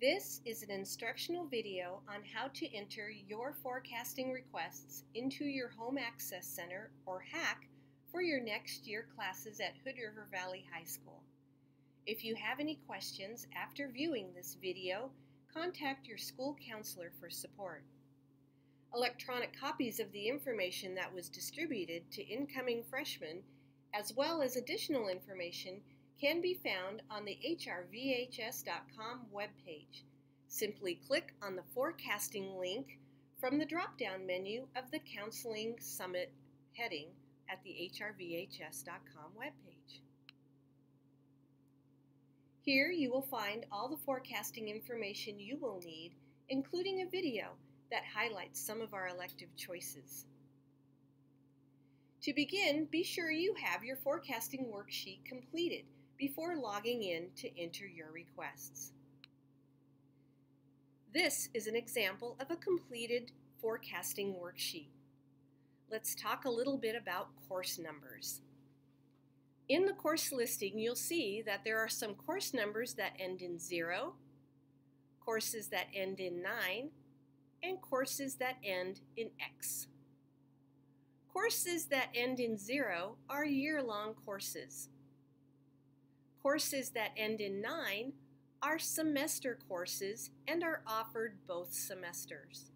This is an instructional video on how to enter your forecasting requests into your Home Access Center, or HAC, for your next year classes at Hood River Valley High School. If you have any questions after viewing this video, contact your school counselor for support. Electronic copies of the information that was distributed to incoming freshmen, as well as additional information, can be found on the hrvhs.com webpage. Simply click on the forecasting link from the drop-down menu of the Counseling Summit heading at the hrvhs.com webpage. Here you will find all the forecasting information you will need, including a video that highlights some of our elective choices. To begin, be sure you have your forecasting worksheet completed before logging in to enter your requests. This is an example of a completed forecasting worksheet. Let's talk a little bit about course numbers. In the course listing, you'll see that there are some course numbers that end in 0, courses that end in 9, and courses that end in X. Courses that end in 0 are year-long courses. Courses that end in 9 are semester courses and are offered both semesters.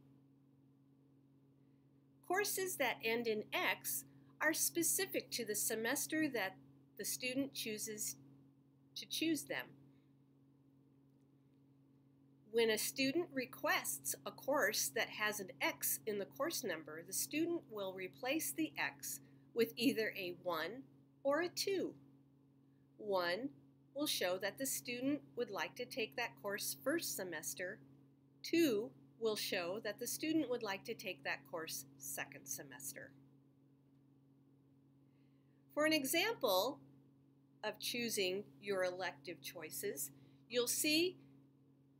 Courses that end in X are specific to the semester that the student chooses to choose them. When a student requests a course that has an X in the course number, the student will replace the X with either a 1 or a 2. 1 will show that the student would like to take that course first semester. 2 will show that the student would like to take that course second semester. For an example of choosing your elective choices, you'll see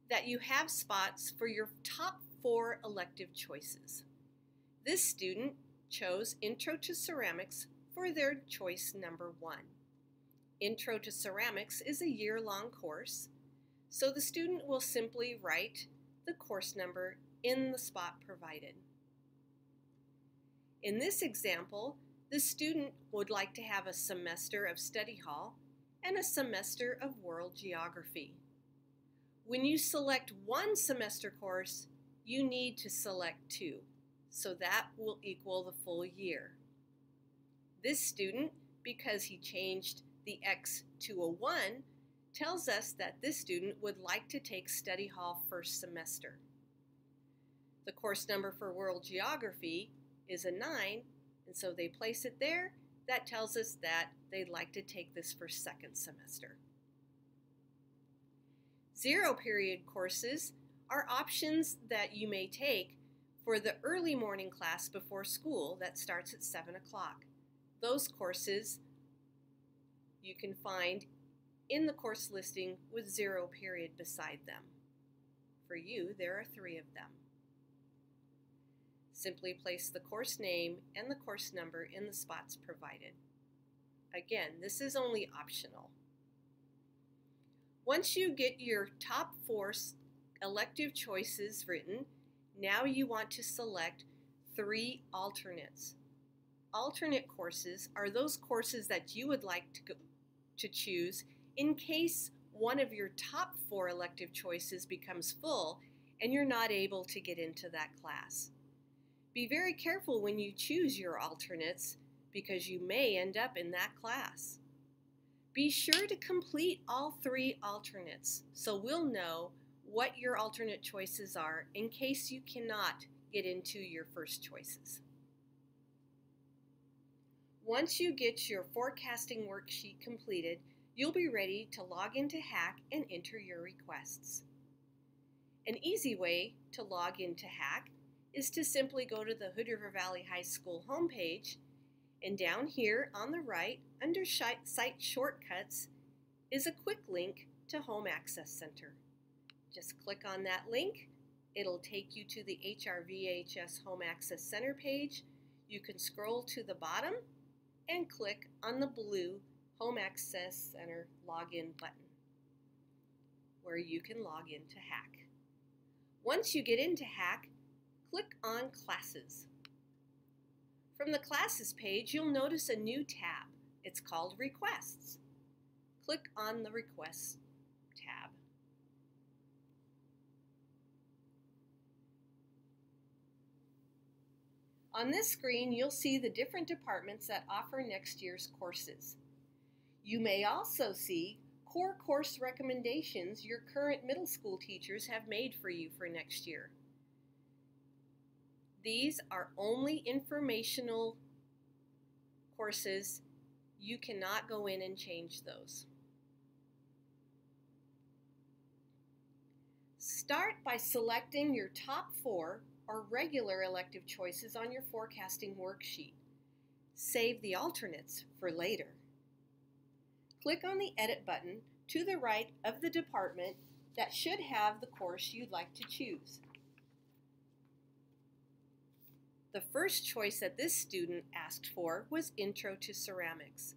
that you have spots for your top 4 elective choices. This student chose Intro to Ceramics for their choice number 1. Intro to Ceramics is a year-long course, so the student will simply write the course number in the spot provided. In this example, the student would like to have a semester of study hall and a semester of world geography. When you select one semester course, you need to select 2, so that will equal the full year. This student, because he changed the X to a 1, tells us that this student would like to take study hall first semester. The course number for world geography is a 9, and so they place it there. That tells us that they'd like to take this for second semester. 0 period courses are options that you may take for the early morning class before school that starts at 7 o'clock. Those courses you can find in the course listing with 0 period beside them. For you, there are 3 of them. Simply place the course name and the course number in the spots provided. Again, this is only optional. Once you get your top 4 elective choices written, now you want to select 3 alternates. Alternate courses are those courses that you would like to choose in case one of your top 4 elective choices becomes full and you're not able to get into that class. Be very careful when you choose your alternates because you may end up in that class. Be sure to complete all 3 alternates so we'll know what your alternate choices are in case you cannot get into your first choices. Once you get your forecasting worksheet completed, you'll be ready to log into HAC and enter your requests. An easy way to log into HAC is to simply go to the Hood River Valley High School homepage, and down here on the right, under Site Shortcuts, is a quick link to Home Access Center. Just click on that link. It'll take you to the HRVHS Home Access Center page. You can scroll to the bottom and click on the blue Home Access Center login button. where you can log into HACC. Once you get into HACC, click on Classes. From the Classes page, you'll notice a new tab. It's called Requests. Click on the Requests tab. On this screen, you'll see the different departments that offer next year's courses. You may also see core course recommendations your current middle school teachers have made for you for next year. These are only informational courses. You cannot go in and change those. Start by selecting your top 4 or regular elective choices on your forecasting worksheet. Save the alternates for later. Click on the Edit button to the right of the department that should have the course you'd like to choose. The first choice that this student asked for was Intro to Ceramics.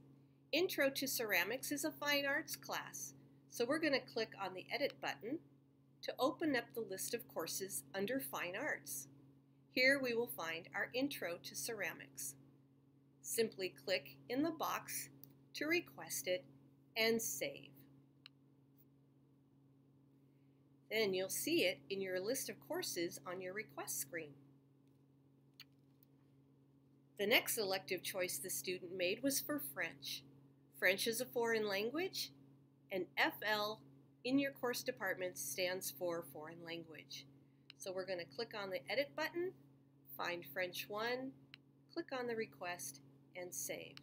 Intro to Ceramics is a fine arts class, so we're going to click on the Edit button to open up the list of courses under Fine Arts. Here we will find our Intro to Ceramics. Simply click in the box to request it and save. Then you'll see it in your list of courses on your request screen. The next elective choice the student made was for French. French is a foreign language, and FL in your course department stands for foreign language. So we're going to click on the Edit button, find French 1, click on the request, and save.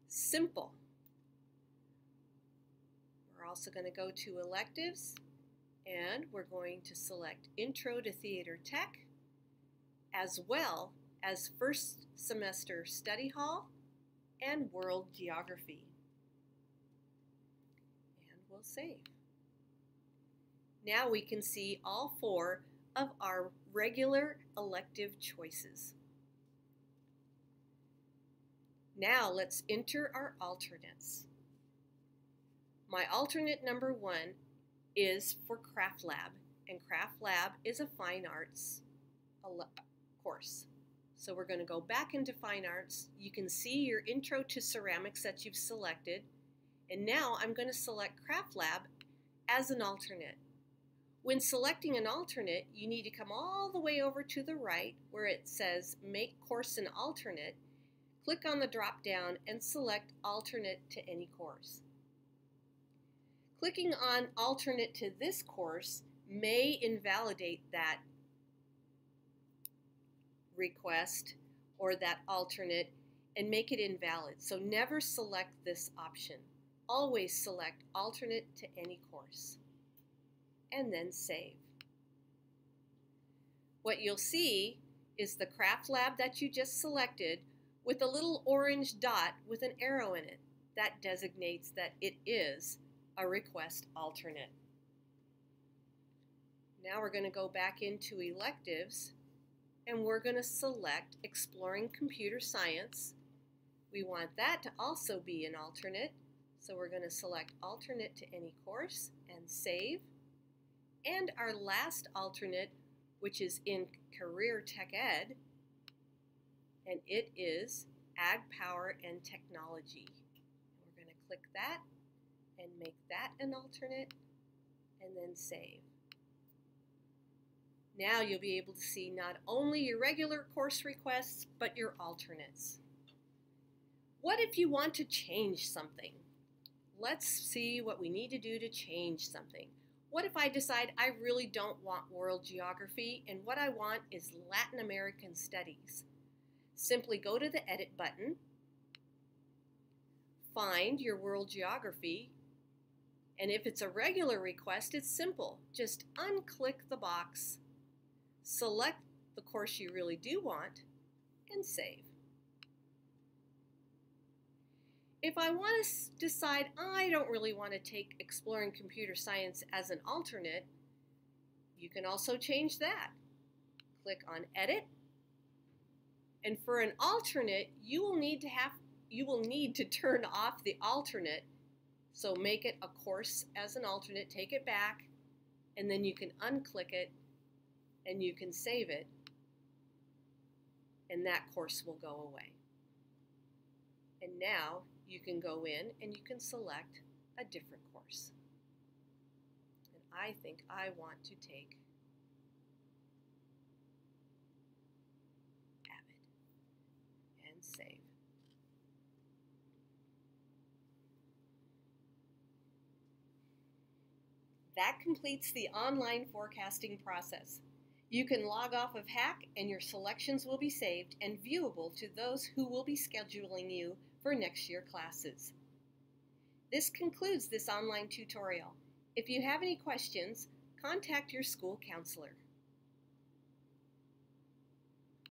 Simple. We're also going to go to Electives, and we're going to select Intro to Theater Tech, as well as First Semester Study Hall and World Geography. And we'll save. Now we can see all 4 of our regular elective choices. Now let's enter our alternates. My alternate number 1 is for Craft Lab, and Craft Lab is a fine arts course. So we're going to go back into Fine Arts. You can see your Intro to Ceramics that you've selected, and now I'm going to select Craft Lab as an alternate. When selecting an alternate, you need to come all the way over to the right where it says Make Course an Alternate. Click on the drop down and select Alternate to any course. Clicking on Alternate to this course may invalidate that request or that alternate and make it invalid. So never select this option. Always select Alternate to any course and then save. What you'll see is the Craft Lab that you just selected with a little orange dot with an arrow in it. That designates that it is a request alternate. Now we're going to go back into Electives, and we're going to select Exploring Computer Science. We want that to also be an alternate, so we're going to select Alternate to any course and save. And our last alternate, which is in Career Tech Ed, and it is Ag Power and Technology. We're going to click that and make that an alternate and then save. Now you'll be able to see not only your regular course requests, but your alternates. What if you want to change something? Let's see what we need to do to change something. What if I decide I really don't want world geography and what I want is Latin American studies? Simply go to the Edit button, find your world geography, and if it's a regular request, it's simple. Just unclick the box, select the course you really do want, and save. If I want to decide I don't really want to take Exploring Computer Science as an alternate, you can also change that. Click on Edit, and for an alternate, you will need to turn off the alternate So make it a course as an alternate, take it back, and then you can unclick it and you can save it, and that course will go away. And now you can go in and you can select a different course. And I think I want to take Avid and save. That completes the online forecasting process. You can log off of HACC and your selections will be saved and viewable to those who will be scheduling you for next year classes. This concludes this online tutorial. If you have any questions, contact your school counselor.